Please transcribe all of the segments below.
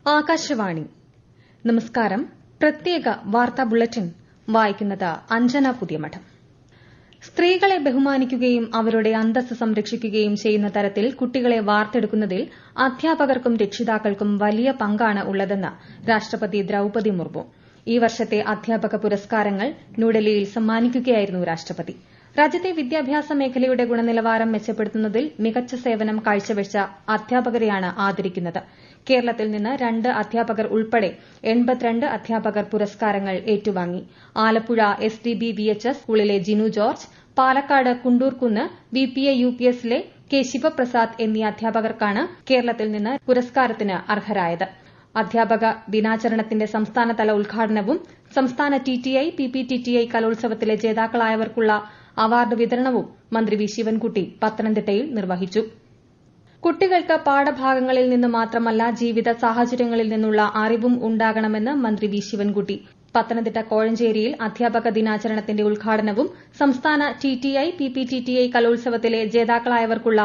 ആകാശവാണി നമസ്കാരം. പ്രത്യേക വാർത്താ ബുള്ളറ്റിൻ വായിക്കുന്നത് അഞ്ജന പുതിയമഠം. സ്ത്രീകളെ ബഹുമാനിക്കുകയും അവരുടെ അന്തസ്സ് സംരക്ഷിക്കുകയും ചെയ്യുന്ന തരത്തിൽ കുട്ടികളെ വാർത്തെടുക്കുന്നതിൽ അധ്യാപകർക്കും രക്ഷിതാക്കൾക്കും വലിയ പങ്കാണ് ഉള്ളതെന്ന് രാഷ്ട്രപതി ദ്രൌപദി മുർമു. ഈ വർഷത്തെ അധ്യാപക പുരസ്കാരങ്ങൾ ന്യൂഡൽഹിയിൽ സമ്മാനിക്കുകയായിരുന്നു രാഷ്ട്രപതി. രാജ്യത്തെ വിദ്യാഭ്യാസ മേഖലയുടെ ഗുണനിലവാരം മെച്ചപ്പെടുത്തുന്നതിൽ മികച്ച സേവനം കാഴ്ചവെച്ച അധ്യാപകരെയാണ് ആദരിക്കുന്നത്. കേരളത്തിൽ നിന്ന് 2 അധ്യാപകർ ഉൾപ്പെടെ 82 അധ്യാപകർ പുരസ്കാരങ്ങൾ ഏറ്റുവാങ്ങി. ആലപ്പുഴ SDB VHS സ്കൂളിലെ ജിനു ജോർജ്, പാലക്കാട് കുണ്ടൂർകുന്ന് VPA UPSലെ കെ ശിവപ്രസാദ് എന്നീ അധ്യാപകർക്കാണ് കേരളത്തിൽ നിന്ന് പുരസ്കാരത്തിന് അർഹരായത്. അധ്യാപക ദിനാചരണത്തിന്റെ സംസ്ഥാനതല ഉദ്ഘാടനവും സംസ്ഥാന TTI PPTTI കലോത്സവത്തിലെ ജേതാക്കളായവർക്കുള്ള അവാർഡ് വിതരണവും മന്ത്രി വി ശിവൻകുട്ടി പത്തനംതിട്ടയിൽ നിർവഹിച്ചു. കുട്ടികൾക്ക് പാഠഭാഗങ്ങളിൽ നിന്ന് മാത്രമല്ല ജീവിത സാഹചര്യങ്ങളിൽ നിന്നുള്ള അറിവും ഉണ്ടാകണമെന്ന് മന്ത്രി വി ശിവൻകുട്ടി പത്തനംതിട്ട കോഴഞ്ചേരിയിൽ അധ്യാപക ദിനാചരണത്തിന്റെ ഉദ്ഘാടനവും സംസ്ഥാന TTI PPTTI കലോത്സവത്തിലെ ജേതാക്കളായവർക്കുള്ള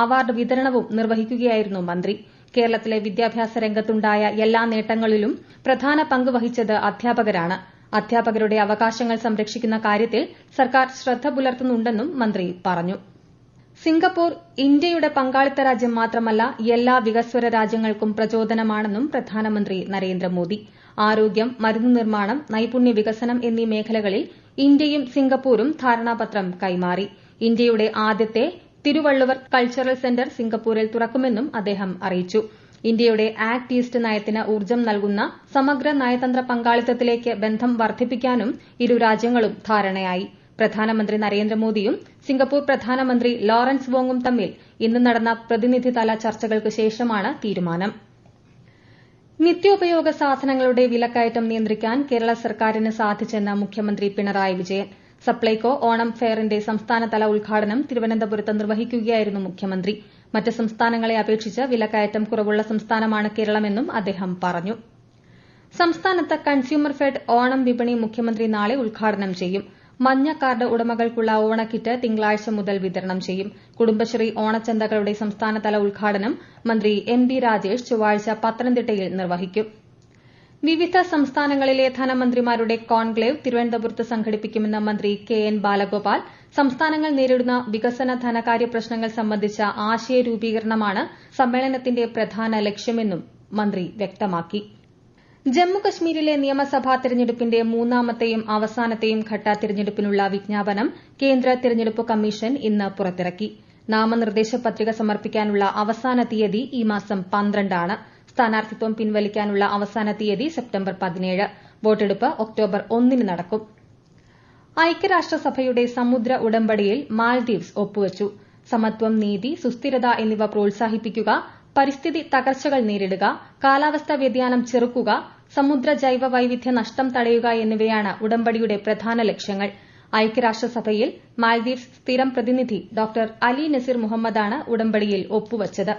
അവാർഡ് വിതരണവും നിർവഹിക്കുകയായിരുന്നു മന്ത്രി. കേരളത്തിലെ വിദ്യാഭ്യാസ രംഗത്തുണ്ടായ എല്ലാ നേട്ടങ്ങളിലും പ്രധാന പങ്ക് വഹിച്ചത് അധ്യാപകരാണ്. അധ്യാപകരുടെ അവകാശങ്ങൾ സംരക്ഷിക്കുന്ന കാര്യത്തിൽ സർക്കാർ ശ്രദ്ധ പുലർത്തുന്നുണ്ടെന്നും മന്ത്രി പറഞ്ഞു. സിംഗപ്പൂർ ഇന്ത്യയുടെ പങ്കാളിത്ത രാജ്യം മാത്രമല്ല എല്ലാ വികസ്വര രാജ്യങ്ങൾക്കും പ്രചോദനമാണെന്നും പ്രധാനമന്ത്രി നരേന്ദ്രമോദി. ആരോഗ്യം, മരുന്ന് നിർമ്മാണം, നൈപുണ്യ വികസനം എന്നീ മേഖലകളിൽ ഇന്ത്യയും സിംഗപ്പൂരും ധാരണാപത്രം കൈമാറി. ഇന്ത്യയുടെ ആദ്യത്തെ തിരുവള്ളുവർ കൾച്ചറൽ സെന്റർ സിംഗപ്പൂരിൽ തുറക്കുമെന്നും അദ്ദേഹം അറിയിച്ചു. ഇന്ത്യയുടെ ആക്ട് ഈസ്റ്റ് നയത്തിന് ഊർജ്ജം നൽകുന്ന സമഗ്ര നയതന്ത്ര പങ്കാളിത്തത്തിലേക്ക് ബന്ധം വർദ്ധിപ്പിക്കാനും ഇരു രാജ്യങ്ങളും ധാരണയായി. പ്രധാനമന്ത്രി നരേന്ദ്രമോദിയും സിംഗപ്പൂർ പ്രധാനമന്ത്രി ലോറൻസ് വോങ്ങും തമ്മിൽ ഇന്ന് നടന്ന പ്രതിനിധിതല ചർച്ചകൾക്ക് ശേഷമാണ് തീരുമാനം. നിത്യോപയോഗ സാധനങ്ങളുടെ വിലക്കയറ്റം നിയന്ത്രിക്കാൻ കേരള സർക്കാരിന് സാധിച്ചെന്ന് മുഖ്യമന്ത്രി പിണറായി വിജയൻ. സപ്ലൈകോ ഓണം ഫെയറിന്റെ സംസ്ഥാനതല ഉദ്ഘാടനം തിരുവനന്തപുരത്ത് നിർവഹിക്കുകയായിരുന്നു മുഖ്യമന്ത്രി. മറ്റ് സംസ്ഥാനങ്ങളെ അപേക്ഷിച്ച് വിലക്കയറ്റം കുറവുള്ള സംസ്ഥാനമാണ് കേരളമെന്നും അദ്ദേഹം പറഞ്ഞു. സംസ്ഥാനത്ത് കൺസ്യൂമർ ഫെഡ് ഓണം വിപണി മുഖ്യമന്ത്രി നാളെ ഉദ്ഘാടനം ചെയ്യും. മഞ്ഞ കാർഡ് ഉടമകൾക്കുള്ള ഓണക്കിറ്റ് തിങ്കളാഴ്ച മുതൽ വിതരണം ചെയ്യും. കുടുംബശ്രീ ഓണച്ചന്തകളുടെ സംസ്ഥാനതല ഉദ്ഘാടനം മന്ത്രി MB രാജേഷ് ചൊവ്വാഴ്ച പത്തനംതിട്ടയിൽ നിർവഹിക്കും. വിവിധ സംസ്ഥാനങ്ങളിലെ ധനമന്ത്രിമാരുടെ കോൺക്ലേവ് തിരുവനന്തപുരത്ത് സംഘടിപ്പിക്കുമെന്ന് മന്ത്രി KN ബാലഗോപാൽ. സംസ്ഥാനങ്ങൾ നേരിടുന്ന വികസന ധനകാര്യ പ്രശ്നങ്ങൾ സംബന്ധിച്ച ആശയ രൂപീകരണമാണ് സമ്മേളനത്തിന്റെ പ്രധാന ലക്ഷ്യമെന്നും മന്ത്രി വ്യക്തമാക്കി. ജമ്മുകശ്മീരിലെ നിയമസഭാ തെരഞ്ഞെടുപ്പിന്റെ മൂന്നാമത്തെയും അവസാനത്തെയും ഘട്ട തെരഞ്ഞെടുപ്പിനുള്ള വിജ്ഞാപനം കേന്ദ്ര തെരഞ്ഞെടുപ്പ് കമ്മീഷൻ ഇന്ന് പുറത്തിറക്കി. നാമനിർദ്ദേശ പത്രിക സമർപ്പിക്കാനുള്ള അവസാന തീയതി ഈ മാസം 12 ആണ്. സ്ഥാനാർത്ഥിത്വം പിൻവലിക്കാനുള്ള അവസാന തീയതി സെപ്റ്റംബർ 17. വോട്ടെടുപ്പ് ഒക്ടോബർ 1 നടക്കും. ഐക്യരാഷ്ട്രസഭയുടെ സമുദ്ര ഉടമ്പടിയിൽ മാൽദ്വീപ്സ് ഒപ്പുവച്ചു. സമത്വം, നീതി, സുസ്ഥിരത എന്നിവ പ്രോത്സാഹിപ്പിക്കുക, പരിസ്ഥിതി തകർച്ചകൾ നേരിടുക, കാലാവസ്ഥാ വ്യതിയാനം ചെറുക്കുക, സമുദ്ര ജൈവ വൈവിധ്യ നഷ്ടം തടയുക എന്നിവയാണ് ഉടമ്പടിയുടെ പ്രധാന ലക്ഷ്യങ്ങൾ. ഐക്യരാഷ്ട്രസഭയിൽ മാൽദ്വീപ്സ് സ്ഥിരം പ്രതിനിധി ഡോക്ടർ അലി നസീർ മുഹമ്മദാണ് ഉടമ്പടിയിൽ ഒപ്പുവച്ചത്.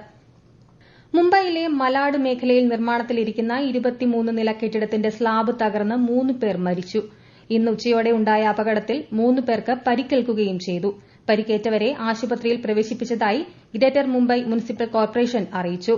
മുംബൈയിലെ മലാഡ് മേഖലയിൽ നിർമ്മാണത്തിലിരിക്കുന്ന 23 നില കെട്ടിടത്തിന്റെ സ്ലാബ് തകർന്ന് 3 പേർ മരിച്ചു. ഇന്ന് ഉച്ചയോടെ ഉണ്ടായ അപകടത്തിൽ 3 പേർക്ക് പരിക്കേൽക്കുകയും ചെയ്തു. പരിക്കേറ്റവരെ ആശുപത്രിയിൽ പ്രവേശിപ്പിച്ചതായി ഗ്രേറ്റർ മുംബൈ മുനിസിപ്പൽ കോർപ്പറേഷൻ അറിയിച്ചു.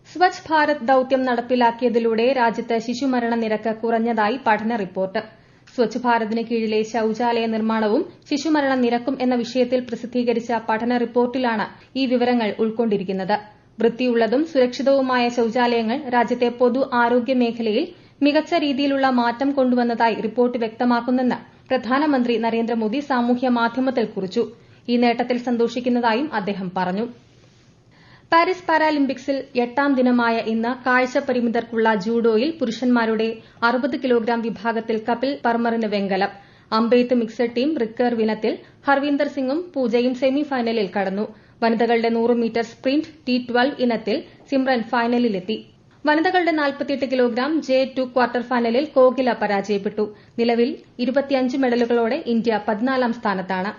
സ്വച്ഛ് ഭാരത് ദൌത്യം നടപ്പിലാക്കിയതിലൂടെ രാജ്യത്ത് ശിശുമരണ നിരക്ക് കുറഞ്ഞതായി പഠന റിപ്പോർട്ട്. സ്വച്ഛ് ഭാരതിന് കീഴിലെ ശൌചാലയ നിർമ്മാണവും ശിശുമരണ നിരക്കും എന്ന വിഷയത്തിൽ പ്രസിദ്ധീകരിച്ച പഠന റിപ്പോർട്ടിലാണ് ഈ വിവരങ്ങൾ ഉൾക്കൊണ്ടിരിക്കുന്നത്. വൃത്തിയുള്ളതും സുരക്ഷിതവുമായ ശൌചാലയങ്ങൾ രാജ്യത്തെ പൊതു ആരോഗ്യ മേഖലയിൽ മികച്ച രീതിയിലുള്ള മാറ്റം കൊണ്ടുവന്നതായി റിപ്പോർട്ട് വ്യക്തമാക്കുന്നെന്ന് പ്രധാനമന്ത്രി നരേന്ദ്രമോദി സാമൂഹ്യ മാധ്യമത്തിൽ കുറിച്ചു. ഈ നേട്ടത്തിൽ സന്തോഷിക്കുന്നതായും അദ്ദേഹം പറഞ്ഞു. പാരീസ് പാരാലിമ്പിക്സിൽ 8ാം ദിനമായ ഇന്ന് കാഴ്ച പരിമിതർക്കുള്ള ജൂഡോയിൽ പുരുഷന്മാരുടെ 60 കിലോഗ്രാം വിഭാഗത്തിൽ കപിൽ പർമറിന് വെങ്കലം. അമ്പെയ്ത്ത് മിക്സഡ് ടീം റിക്കർവ് ഇനത്തിൽ ഹർവീന്ദർ സിംഗും പൂജയും സെമി ഫൈനലിൽ കടന്നു. വനിതകളുടെ 100 മീറ്റർ സ്പ്രിന്റ് T12 ഇനത്തിൽ സിമ്രൻ ഫൈനലിലെത്തി. വനിതകളുടെ 48 കിലോഗ്രാം J2 ക്വാർട്ടർ ഫൈനലിൽ കോകില പരാജയപ്പെട്ടു. നിലവിൽ 25 മെഡലുകളോടെ ഇന്ത്യ 14ാം സ്ഥാനത്താണ്.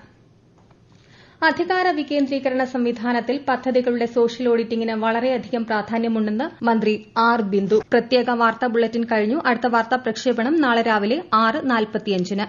അധികാര വികേന്ദ്രീകരണ സംവിധാനത്തിൽ പദ്ധതികളുടെ സോഷ്യൽ ഓഡിറ്റിംഗിന് വളരെയധികം പ്രാധാന്യമുണ്ടെന്ന് മന്ത്രി R ബിന്ദു. പ്രത്യേക വാർത്താ ബുള്ളറ്റിൻ കഴിഞ്ഞു. അടുത്ത വാർത്താ പ്രക്ഷേപണം നാളെ രാവിലെ 6:45-ന്.